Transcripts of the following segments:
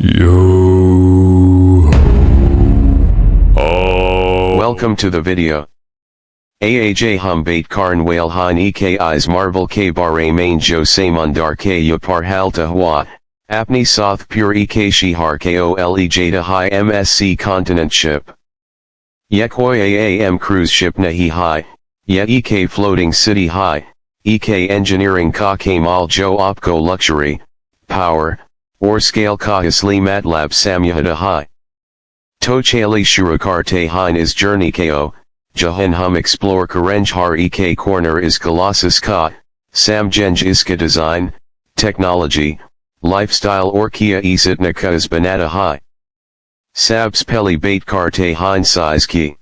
Yo. Oh. Welcome to the video. Aaj hum bait karn whale hein ekis marvel k bare main jo samundar k yapar halta hua, apni soth pure ek shihar kole jada high MSC continent ship. Yekoi aam cruise ship nahi high, ye ek floating city high, ek engineering ka kamal jo opko luxury, power, or scale ka isli matlab samyahada high. Tochali shurakarte hein is journey ko, jahan hum explore karenj har ek corner is colossus ka, samjenj iska design, technology, lifestyle or kia isitna ka is banata high. Sabs peli bait karte hein size ki.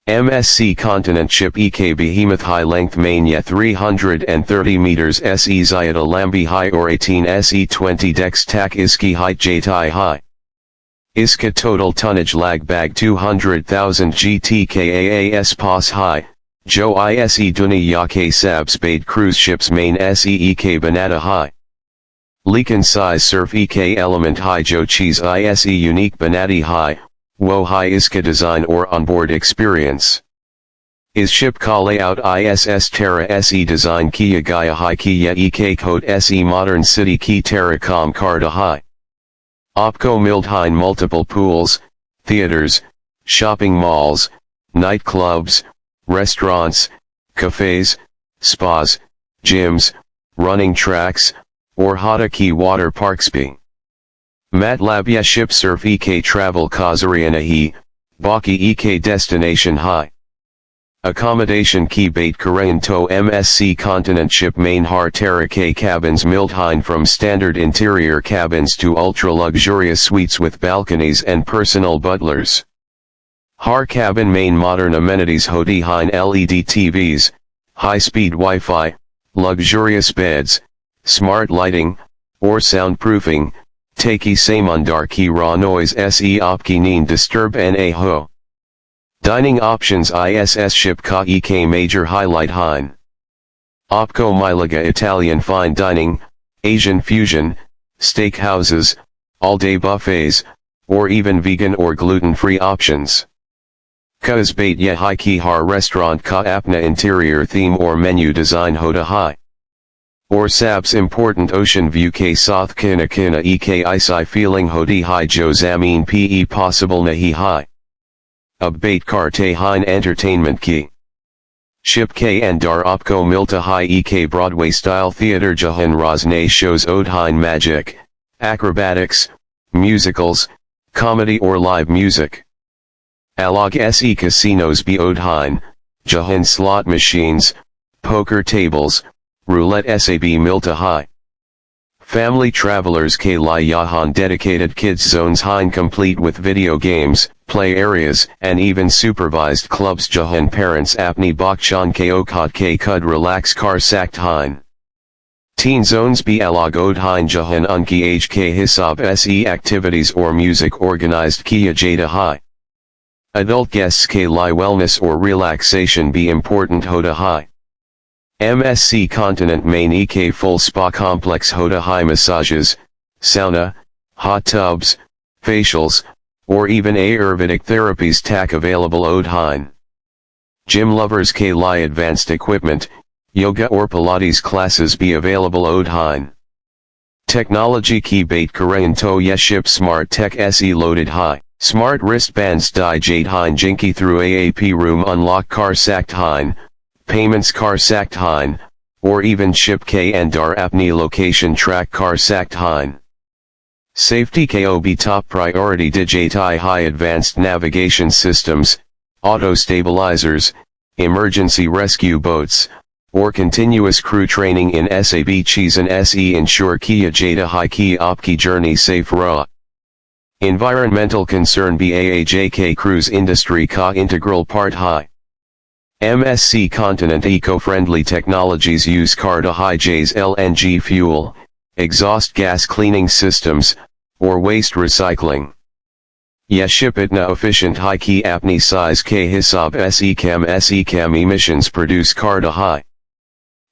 MSC continent ship ek behemoth high length main ye 330 meters se zayata lambi high or 18 se 20 dex tak iski height jatai high. Iska total tonnage lag bag 200,000 GTKAAS pos high, jo ise duni yake sabs bait cruise ships main se ek banata high. Leakin size surf ek element high jo cheese ise unique banati high, wo high iska design or onboard experience. Is ship ka layout ISS Terra se design kia gaya high kia ek code se modern city ki terra com carda high. Opco Mildheim multiple pools, theaters, shopping malls, nightclubs, restaurants, cafes, spas, gyms, running tracks, or Hataki water parks be. Matlab ya ship surf ek travel kazarianahi, baki ek destination high. Accommodation ki bait Korean to MSC continent ship main har terra k cabins Mildheim from standard interior cabins to ultra luxurious suites with balconies and personal butlers. Har cabin main modern amenities hodi hein LED TVs, high-speed Wi-Fi, luxurious beds, smart lighting, or soundproofing, taki samundar ki raw noise se opki neen disturb na ho. Dining options ISS ship ka ek major highlight hein. Opco Milaga Italian fine dining, Asian fusion, steak houses, all-day buffets, or even vegan or gluten-free options. Ka is bait ye high ki har restaurant ka apna interior theme or menu design hoda high. Or sabs important ocean view ke soth kina ek isi feeling hodi high jo zamin pe possible nahi high. Ab bait karte hein entertainment ki. Ship k andar opko milta high ek Broadway style theater jahan razne shows od hein magic, acrobatics, musicals, comedy or live music. Alog se casinos be od hein, jahan slot machines, poker tables, roulette sab milta high. Family travelers k li yahan dedicated kids zones hein complete with video games, play areas, and even supervised clubs jahan parents apni bakchan k okot k kud relax kar sakt hein. Teen zones be alog od hein jahan unki age k hisab se activities or music organized kia jada high. Adult guests k li wellness or relaxation be important hoda high. MSC continent main ek full spa complex hoda high massages, sauna, hot tubs, facials, or even Ayurvedic therapies tak available od hein. Gym lovers k li advanced equipment, yoga or pilates classes be available od hein. Technology ki bait Korean to yeship smart tech se loaded high. Smart wristbands di jade hein jinky through AAP room unlock car sakt hein. Payments car sakt hein, or even ship k andar apni location track car sakt hein. Safety kob top priority digitai high advanced navigation systems, auto stabilizers, emergency rescue boats, or continuous crew training in SAB cheese and SE ensure kia jada high ki opki journey safe raw. Environmental concern BAAJK cruise industry ka integral part high. MSC continent eco-friendly technologies use Carta High J's LNG fuel, exhaust gas cleaning systems, or waste recycling. Yeshipitna efficient high key apni size k hisab secam emissions produce Carta High.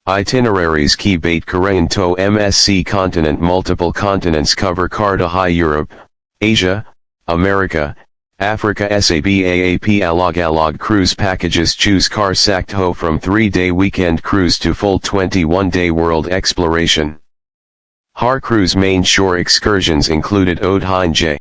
Itineraries Key Bait Korean to MSC Continent Multiple continents cover Carta High Europe, Asia, America, Africa SABAAP Alog cruise packages Choose Car Sact Ho from 3-day weekend cruise to full 21-day world exploration. Har cruise main shore excursions included Ode Hein J.